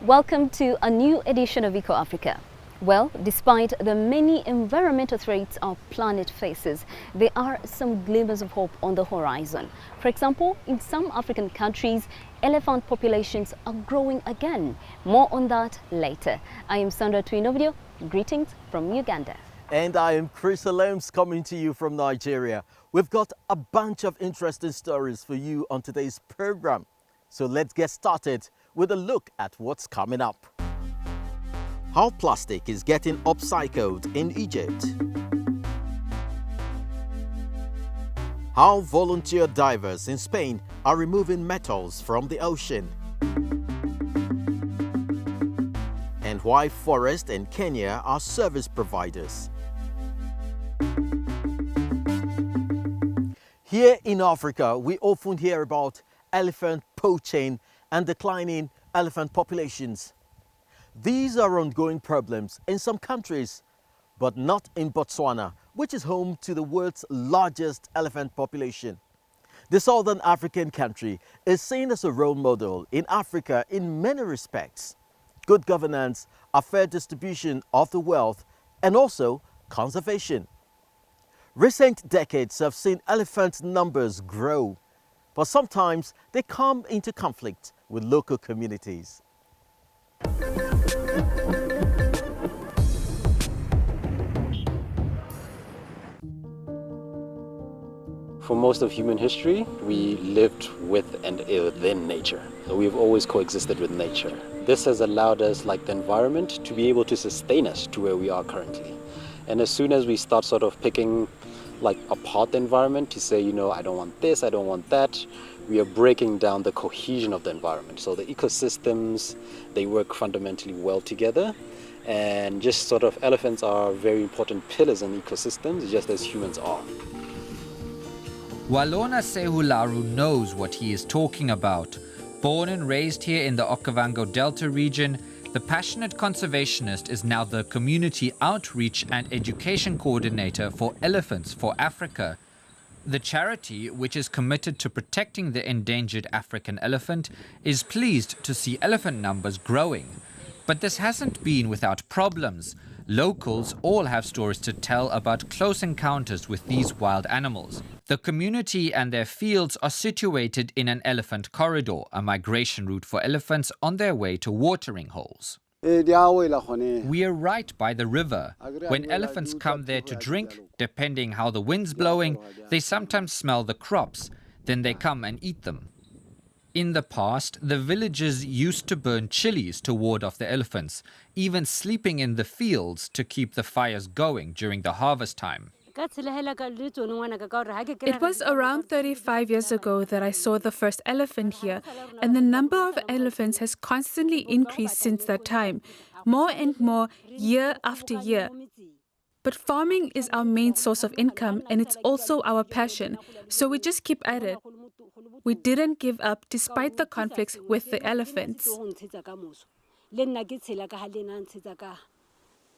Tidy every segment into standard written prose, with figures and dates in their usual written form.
Welcome to a new edition of Eco Africa. Well, despite the many environmental threats our planet faces, there are some glimmers of hope on the horizon. For example, in some African countries, elephant populations are growing again. More on that later. I am Sandra Twinovidio. Greetings from Uganda. And I am Chris Alems coming to you from Nigeria. We've got a bunch of interesting stories for you on today's program. So let's get started with a look at what's coming up. How plastic is getting upcycled in Egypt. How volunteer divers in Spain are removing metals from the ocean. And why forests in Kenya are service providers. Here in Africa, we often hear about elephant poaching and declining elephant populations. These are ongoing problems in some countries, but not in Botswana, which is home to the world's largest elephant population. The southern African country is seen as a role model in Africa in many respects. Good governance, a fair distribution of the wealth, and also conservation. Recent decades have seen elephant numbers grow, but sometimes they come into conflict with local communities. For most of human history, we lived with and within nature. So we've always coexisted with nature. This has allowed us, like the environment, to be able to sustain us to where we are currently. And as soon as we start sort of picking apart the environment to say, I don't want this, I don't want that, we are breaking down the cohesion of the environment. So the ecosystems, they work fundamentally well together. And just sort of elephants are very important pillars in ecosystems, just as humans are. Walona Sehularu knows what he is talking about. Born and raised here in the Okavango Delta region, the passionate conservationist is now the Community Outreach and Education Coordinator for Elephants for Africa. The charity, which is committed to protecting the endangered African elephant, is pleased to see elephant numbers growing. But this hasn't been without problems. Locals all have stories to tell about close encounters with these wild animals. The community and their fields are situated in an elephant corridor, a migration route for elephants on their way to watering holes. We are right by the river. When elephants come there to drink, depending how the wind's blowing, they sometimes smell the crops. Then they come and eat them. In the past, the villagers used to burn chilies to ward off the elephants, even sleeping in the fields to keep the fires going during the harvest time. It was around 35 years ago that I saw the first elephant here, and the number of elephants has constantly increased since that time, more and more year after year. But farming is our main source of income, and it's also our passion, so we just keep at it. We didn't give up despite the conflicts with the elephants.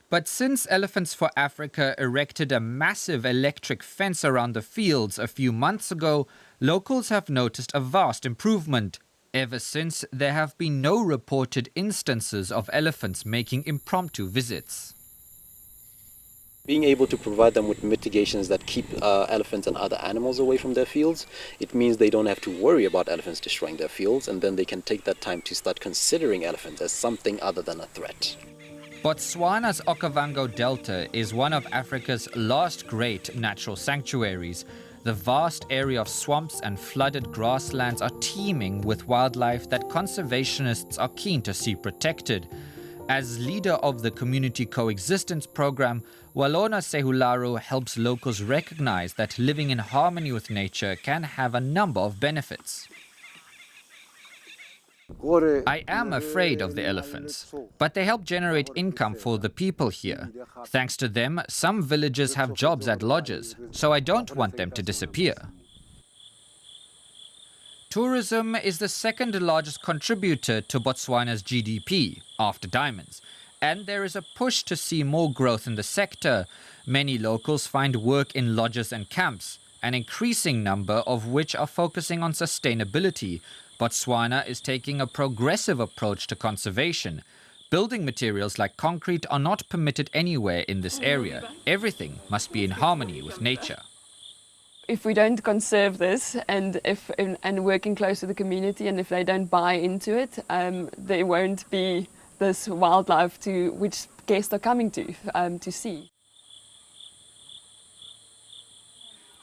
But since Elephants for Africa erected a massive electric fence around the fields a few months ago, locals have noticed a vast improvement. Ever since, there have been no reported instances of elephants making impromptu visits. Being able to provide them with mitigations that keep elephants and other animals away from their fields, it means they don't have to worry about elephants destroying their fields, and then they can take that time to start considering elephants as something other than a threat. Botswana's Okavango Delta is one of Africa's last great natural sanctuaries. The vast area of swamps and flooded grasslands are teeming with wildlife that conservationists are keen to see protected. As leader of the Community Coexistence Program, Walona Sehularu helps locals recognize that living in harmony with nature can have a number of benefits. I am afraid of the elephants, but they help generate income for the people here. Thanks to them, some villagers have jobs at lodges, so I don't want them to disappear. Tourism is the second largest contributor to Botswana's GDP, after diamonds, and there is a push to see more growth in the sector. Many locals find work in lodges and camps, an increasing number of which are focusing on sustainability. Botswana is taking a progressive approach to conservation. Building materials like concrete are not permitted anywhere in this area. Everything must be in harmony with nature. If we don't conserve this and working close to the community, and if they don't buy into it, there won't be this wildlife which guests are coming to see.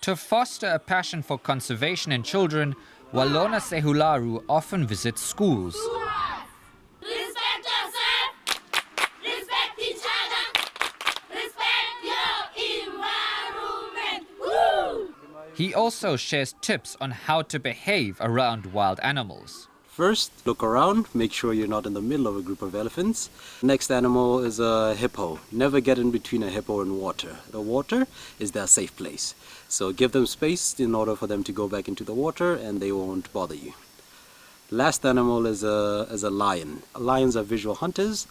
To foster a passion for conservation in children, Walona Sehularu often visits schools. Respect yourself, respect each other, respect your environment. Woo! He also shares tips on how to behave around wild animals. First, look around, make sure you're not in the middle of a group of elephants. Next animal is a hippo. Never get in between a hippo and water. The water is their safe place. So give them space in order for them to go back into the water and they won't bother you. Last animal is a lion. Lions are visual hunters.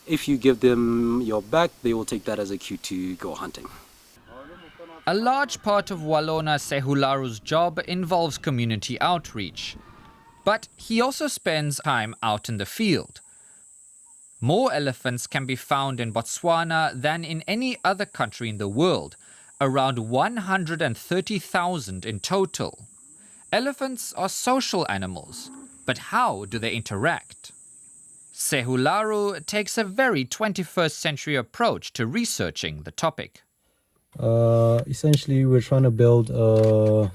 If you give them your back, they will take that as a cue to go hunting. A large part of Walona Sehularu's job involves community outreach. But he also spends time out in the field. More elephants can be found in Botswana than in any other country in the world, around 130,000 in total. Elephants are social animals, but how do they interact? Sehularu takes a very 21st century approach to researching the topic. Essentially, we're trying to build a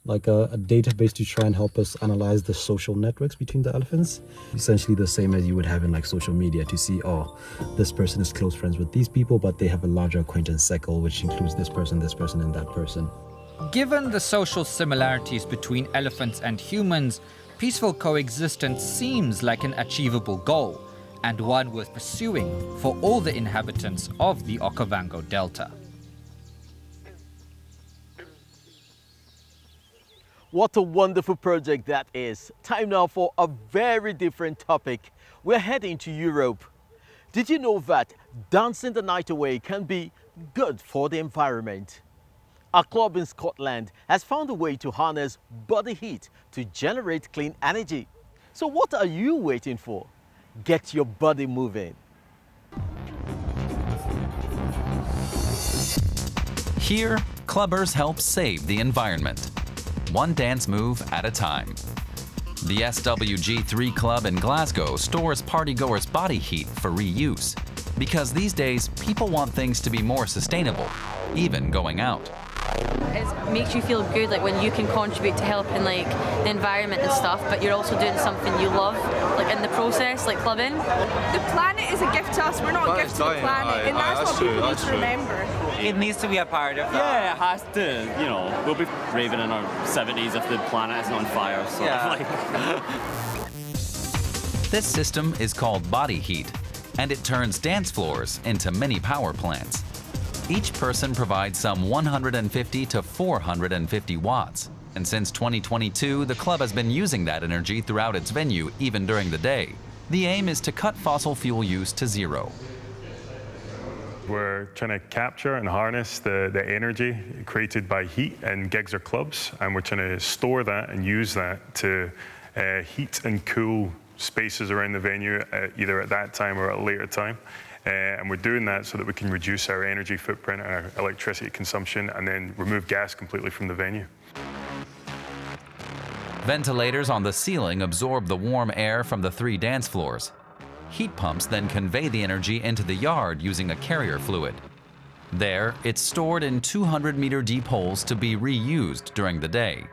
database to try and help us analyze the social networks between the elephants. Essentially the same as you would have in like social media to see, oh, this person is close friends with these people, but they have a larger acquaintance circle, which includes this person, and that person. Given the social similarities between elephants and humans, peaceful coexistence seems like an achievable goal, and one worth pursuing for all the inhabitants of the Okavango Delta. What a wonderful project that is. Time now for a very different topic. We're heading to Europe. Did you know that dancing the night away can be good for the environment? A club in Scotland has found a way to harness body heat to generate clean energy. So what are you waiting for? Get your body moving. Here, clubbers help save the environment, one dance move at a time. The SWG3 Club in Glasgow stores partygoers' body heat for reuse, because these days people want things to be more sustainable, even going out. It makes you feel good, like when you can contribute to helping like the environment and stuff, but you're also doing something you love, like in the process, like clubbing. The planet is a gift to us, we're not a gift to the planet, and that's what people need to remember. It needs to be a part of that. Yeah, it has to, you know, we'll be raving in our 70s if the planet is on fire, so This system is called body heat, and it turns dance floors into mini power plants. Each person provides some 150 to 450 watts, and since 2022, the club has been using that energy throughout its venue, even during the day. The aim is to cut fossil fuel use to zero. We're trying to capture and harness the energy created by heat in gigs or clubs, and we're trying to store that and use that to heat and cool spaces around the venue, either at that time or at a later time. And we're doing that so that we can reduce our energy footprint and our electricity consumption, and then remove gas completely from the venue. Ventilators on the ceiling absorb the warm air from the 3 dance floors. Heat pumps then convey the energy into the yard using a carrier fluid. There, it's stored in 200-meter deep holes to be reused during the day.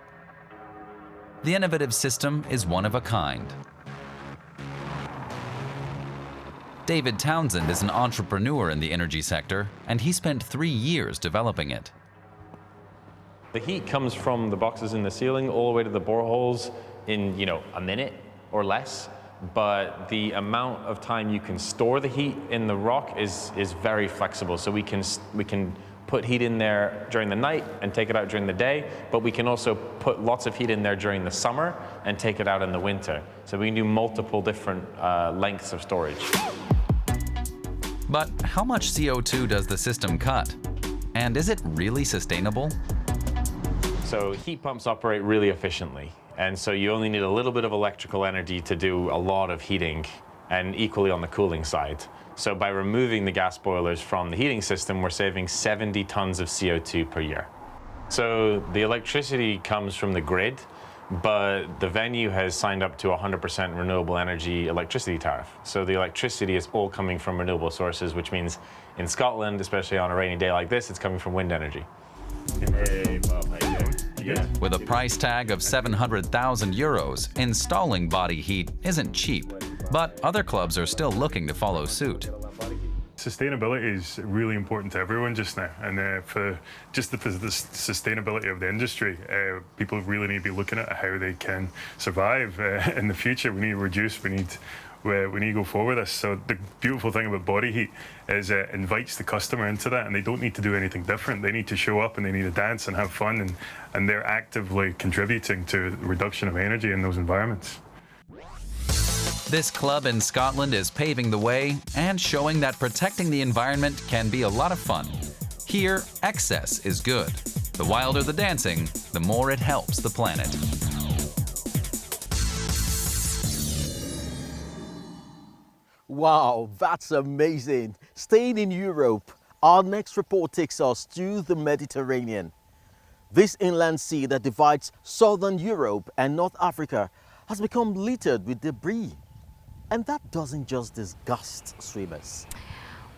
The innovative system is one of a kind. David Townsend is an entrepreneur in the energy sector, and he spent 3 years developing it. The heat comes from the boxes in the ceiling all the way to the boreholes in, a minute or less. But the amount of time you can store the heat in the rock is very flexible. So we can put heat in there during the night and take it out during the day, but we can also put lots of heat in there during the summer and take it out in the winter. So we can do multiple different lengths of storage. But how much CO2 does the system cut? And is it really sustainable? So heat pumps operate really efficiently. And so you only need a little bit of electrical energy to do a lot of heating, and equally on the cooling side. So by removing the gas boilers from the heating system, we're saving 70 tons of CO2 per year. So the electricity comes from the grid, but the venue has signed up to 100% renewable energy electricity tariff. So the electricity is all coming from renewable sources, which means in Scotland, especially on a rainy day like this, it's coming from wind energy. Hey, Bob, how you doing? With a price tag of 700,000 euros, installing body heat isn't cheap, but other clubs are still looking to follow suit. Sustainability is really important to everyone just now, and for the sustainability of the industry, people really need to be looking at how they can survive in the future. We need to reduce, we need to go forward with this. So the beautiful thing about body heat is it invites the customer into that, and they don't need to do anything different. They need to show up and they need to dance and have fun, and they're actively contributing to the reduction of energy in those environments. This club in Scotland is paving the way and showing that protecting the environment can be a lot of fun. Here, excess is good. The wilder the dancing, the more it helps the planet. Wow, that's amazing. Staying in Europe, our next report takes us to the Mediterranean. This inland sea that divides southern Europe and North Africa has become littered with debris. And that doesn't just disgust swimmers.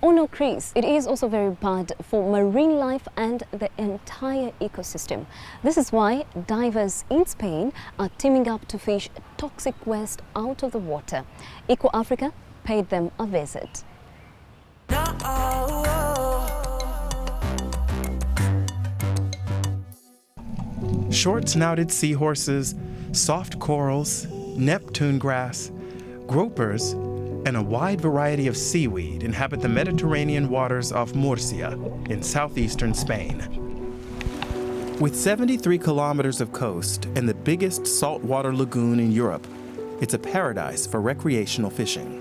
Oh no, Chris, it is also very bad for marine life and the entire ecosystem. This is why divers in Spain are teaming up to fish toxic waste out of the water. Eco Africa paid them a visit. Short-snouted seahorses, soft corals, Neptune grass, gropers, and a wide variety of seaweed inhabit the Mediterranean waters off Murcia in southeastern Spain. With 73 kilometers of coast and the biggest saltwater lagoon in Europe, it's a paradise for recreational fishing.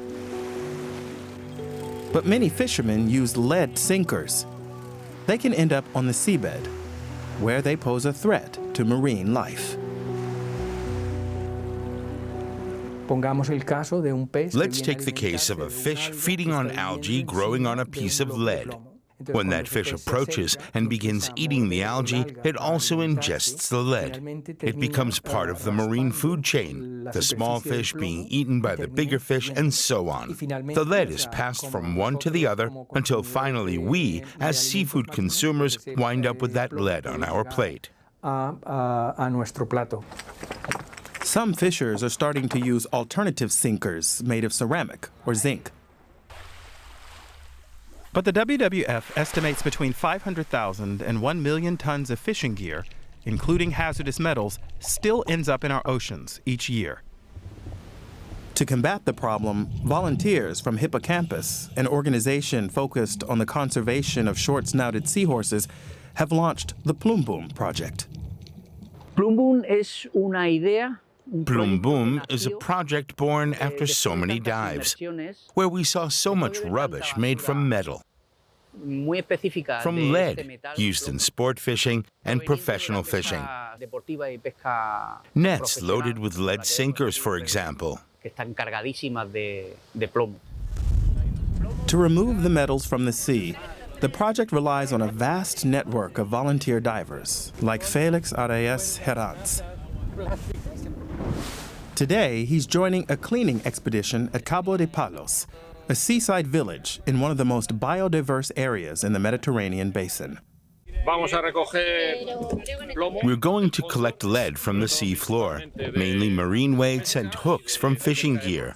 But many fishermen use lead sinkers. They can end up on the seabed, where they pose a threat to marine life. Let's take the case of a fish feeding on algae growing on a piece of lead. When that fish approaches and begins eating the algae, it also ingests the lead. It becomes part of the marine food chain, the small fish being eaten by the bigger fish, and so on. The lead is passed from one to the other until finally we, as seafood consumers, wind up with that lead on our plate. Some fishers are starting to use alternative sinkers made of ceramic or zinc. But the WWF estimates between 500,000 and 1 million tons of fishing gear, including hazardous metals, still ends up in our oceans each year. To combat the problem, volunteers from Hippocampus, an organization focused on the conservation of short-snouted seahorses, have launched the Plum Boom project. Plum Boom is a project born after so many dives, where we saw so much rubbish made from metal, from lead used in sport fishing and professional fishing. Nets loaded with lead sinkers, for example. To remove the metals from the sea, the project relies on a vast network of volunteer divers, like Felix Arias Herranz. Today, he's joining a cleaning expedition at Cabo de Palos, a seaside village in one of the most biodiverse areas in the Mediterranean basin. We're going to collect lead from the sea floor, mainly marine weights and hooks from fishing gear.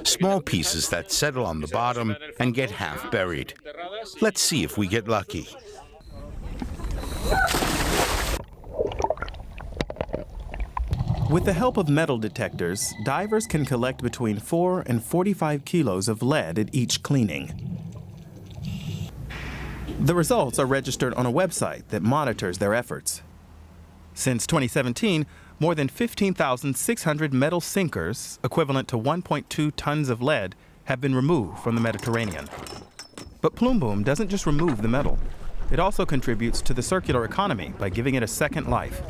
Small pieces that settle on the bottom and get half buried. Let's see if we get lucky. With the help of metal detectors, divers can collect between 4 and 45 kilos of lead at each cleaning. The results are registered on a website that monitors their efforts. Since 2017, more than 15,600 metal sinkers, equivalent to 1.2 tons of lead, have been removed from the Mediterranean. But Plum Boom doesn't just remove the metal. It also contributes to the circular economy by giving it a second life.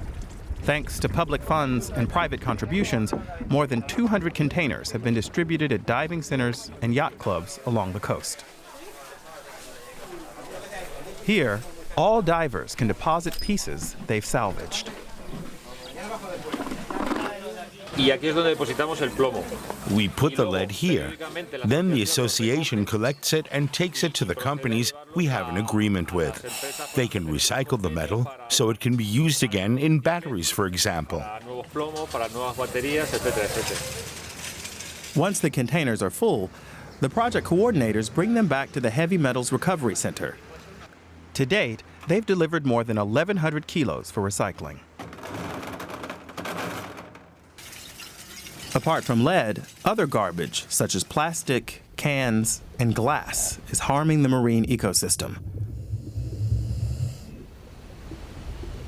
Thanks to public funds and private contributions, more than 200 containers have been distributed at diving centers and yacht clubs along the coast. Here, all divers can deposit pieces they've salvaged. We put the lead here. Then the association collects it and takes it to the companies we have an agreement with. They can recycle the metal so it can be used again in batteries, for example. Once the containers are full, the project coordinators bring them back to the Heavy Metals Recovery Center. To date, they've delivered more than 1,100 kilos for recycling. Apart from lead, other garbage, such as plastic, cans, and glass, is harming the marine ecosystem.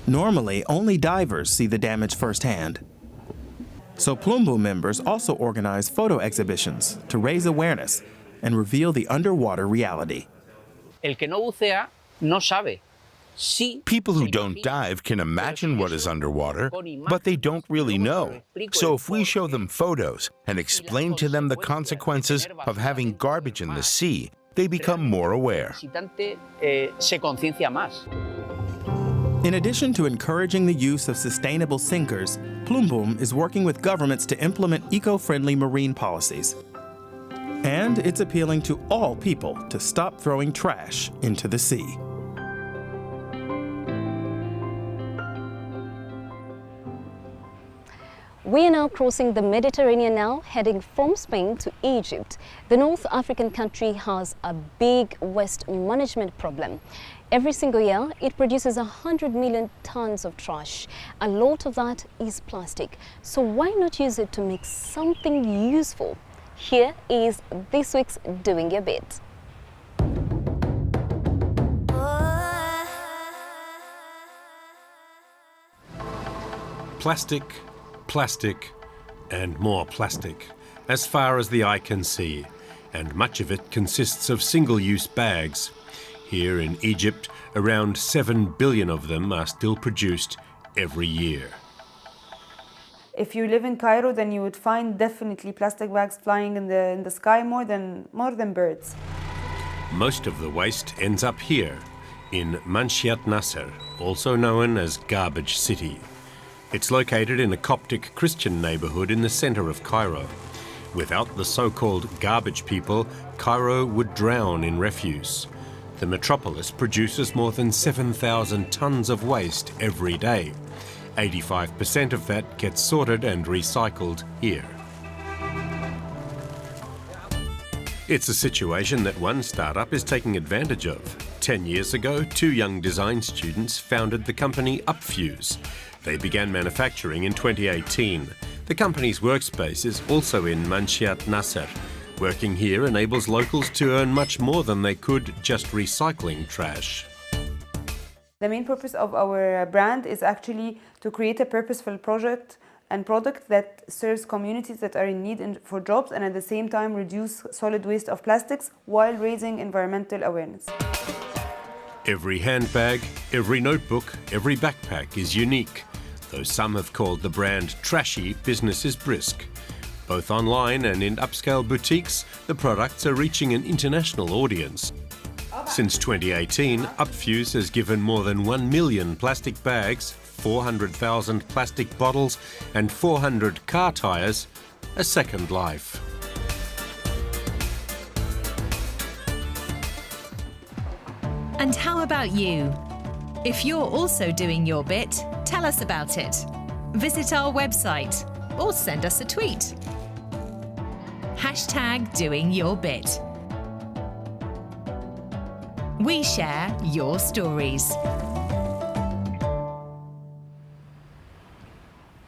Normally, only divers see the damage firsthand. So Plumbu members also organize photo exhibitions to raise awareness and reveal the underwater reality. El que no bucea no sabe. People who don't dive can imagine what is underwater, but they don't really know. So if we show them photos and explain to them the consequences of having garbage in the sea, they become more aware. In addition to encouraging the use of sustainable sinkers, Plumbum is working with governments to implement eco-friendly marine policies. And it's appealing to all people to stop throwing trash into the sea. We are now crossing the Mediterranean now, heading from Spain to Egypt. The North African country has a big waste management problem. Every single year, it produces 100 million tons of trash. A lot of that is plastic. So why not use it to make something useful? Here is this week's Doing Your Bit. Plastic, plastic, and more plastic, as far as the eye can see, and much of it consists of single-use bags. Here in Egypt, around 7 billion of them are still produced every year. If you live in Cairo, then you would find definitely plastic bags flying in the sky more than birds. Most of the waste ends up here, in Manshiat Nasser, also known as Garbage City. It's located in a Coptic Christian neighborhood in the center of Cairo. Without the so-called garbage people, Cairo would drown in refuse. The metropolis produces more than 7,000 tons of waste every day. 85% of that gets sorted and recycled here. It's a situation that one startup is taking advantage of. 10 years ago, 2 young design students founded the company Upfuse. They began manufacturing in 2018. The company's workspace is also in Manshiat Nasser. Working here enables locals to earn much more than they could just recycling trash. The main purpose of our brand is actually to create a purposeful project and product that serves communities that are in need for jobs, and at the same time reduce solid waste of plastics while raising environmental awareness. Every handbag, every notebook, every backpack is unique. Though some have called the brand trashy, business is brisk. Both online and in upscale boutiques, the products are reaching an international audience. Since 2018, Upfuse has given more than 1 million plastic bags, 400,000 plastic bottles and 400 car tyres a second life. And how about you? If you're also doing your bit, tell us about it. Visit our website or send us a tweet. #DoingYourBit. We share your stories.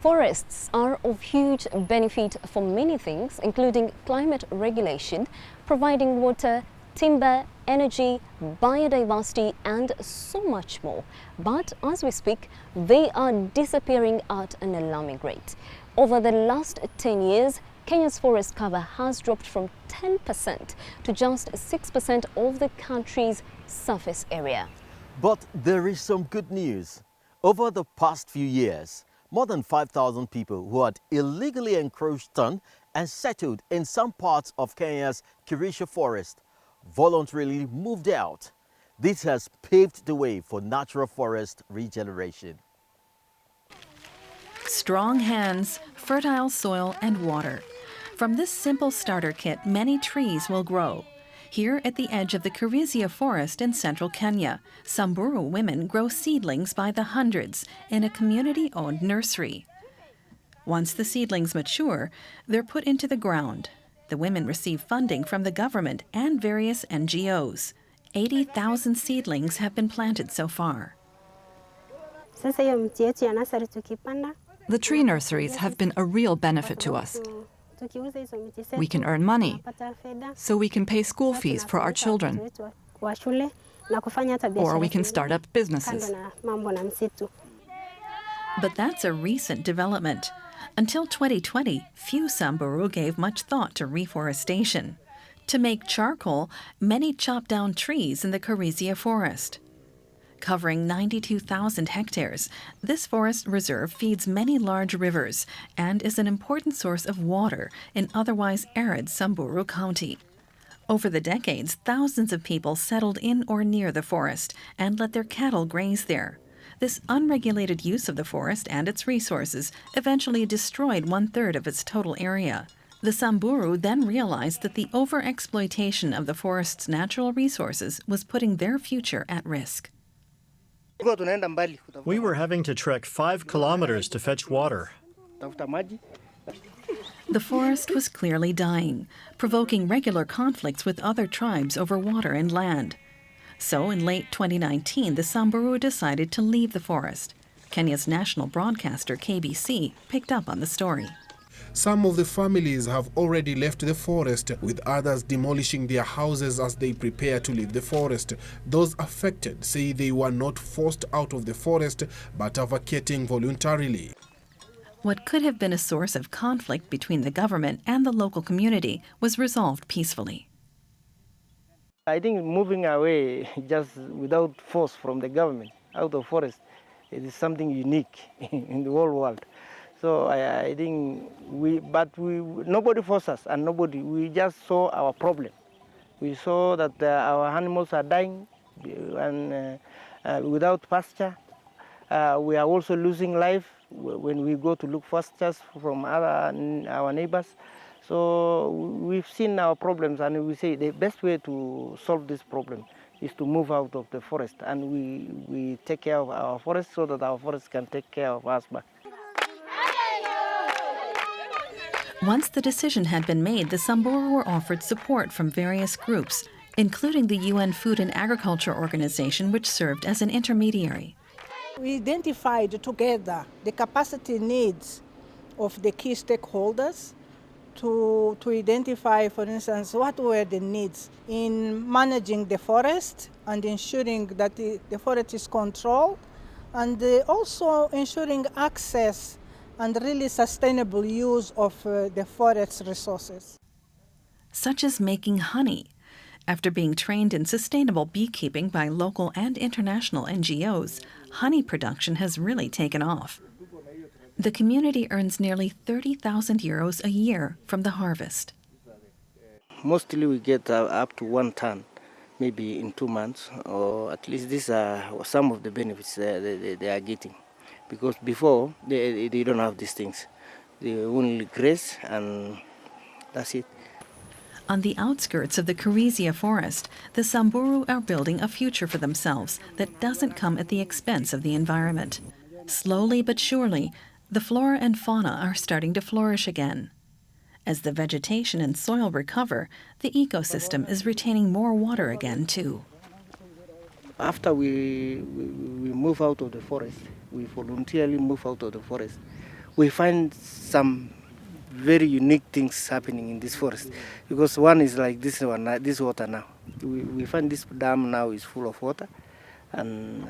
Forests are of huge benefit for many things, including climate regulation, providing water, timber, energy, biodiversity, and so much more. But as we speak, they are disappearing at an alarming rate. Over the last 10 years, Kenya's forest cover has dropped from 10% to just 6% of the country's surface area. But there is some good news. Over the past few years, more than 5,000 people who had illegally encroached on and settled in some parts of Kenya's Kirisha forest voluntarily moved out. This has paved the way for natural forest regeneration. Strong hands, fertile soil, and water. From this simple starter kit, many trees will grow. Here at the edge of the Kirizia forest in central Kenya, Samburu women grow seedlings by the hundreds in a community-owned nursery. Once the seedlings mature, they're put into the ground. The women receive funding from the government and various NGOs. 80,000 seedlings have been planted so far. The tree nurseries have been a real benefit to us. We can earn money, so we can pay school fees for our children, or we can start up businesses. But that's a recent development. Until 2020, few Samburu gave much thought to reforestation. To make charcoal, many chopped down trees in the Kirizia forest. Covering 92,000 hectares, this forest reserve feeds many large rivers and is an important source of water in otherwise arid Samburu County. Over the decades, thousands of people settled in or near the forest and let their cattle graze there. This unregulated use of the forest and its resources eventually destroyed 1/3 of its total area. The Samburu then realized that the overexploitation of the forest's natural resources was putting their future at risk. We were having to trek 5 kilometers to fetch water. The forest was clearly dying, provoking regular conflicts with other tribes over water and land. So in late 2019, the Samburu decided to leave the forest. Kenya's national broadcaster, KBC, picked up on the story. Some of the families have already left the forest, with others demolishing their houses as they prepare to leave the forest. Those affected say they were not forced out of the forest, but are vacating voluntarily. What could have been a source of conflict between the government and the local community was resolved peacefully. I think moving away just without force from the government out of the forest, it is something unique in the whole world. So I think nobody forced us, and we just saw our problem. We saw that our animals are dying and without pasture. We are also losing life when we go to look pastures from our neighbors. So we've seen our problems, and we say the best way to solve this problem is to move out of the forest, and we take care of our forest so that our forest can take care of us back. Once the decision had been made, the Samburu were offered support from various groups, including the UN Food and Agriculture Organization, which served as an intermediary. We identified together the capacity needs of the key stakeholders to identify, for instance, what were the needs in managing the forest and ensuring that the forest is controlled, and also ensuring access and really sustainable use of the forest resources. Such as making honey. After being trained in sustainable beekeeping by local and international NGOs, honey production has really taken off. The community earns nearly 30,000 euros a year from the harvest. Mostly we get up to 1 ton, maybe in 2 months, or at least these are some of the benefits they are getting. Because before, they don't have these things. They only graze and that's it. On the outskirts of the Kirizia forest, the Samburu are building a future for themselves that doesn't come at the expense of the environment. Slowly but surely, the flora and fauna are starting to flourish again. As the vegetation and soil recover, the ecosystem is retaining more water again, too. After we move out of the forest, we voluntarily move out of the forest, we find some very unique things happening in this forest. Because one is like this one, this water now. We find this dam now is full of water, and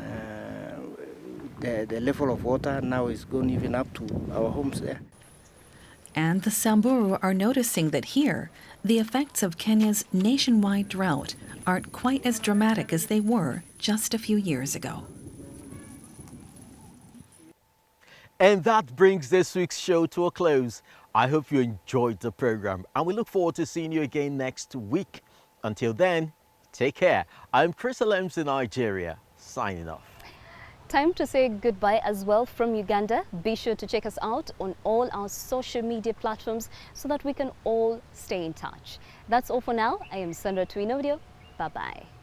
the level of water now is going even up to our homes there. And the Samburu are noticing that here, the effects of Kenya's nationwide drought aren't quite as dramatic as they were just a few years ago. And that brings this week's show to a close. I hope you enjoyed the program, and we look forward to seeing you again next week. Until then, take care. I'm Chris Alems in Nigeria, signing off. Time to say goodbye as well from Uganda. Be sure to check us out on all our social media platforms so that we can all stay in touch. That's all for now. I am Sandra Twinodio. Bye-bye.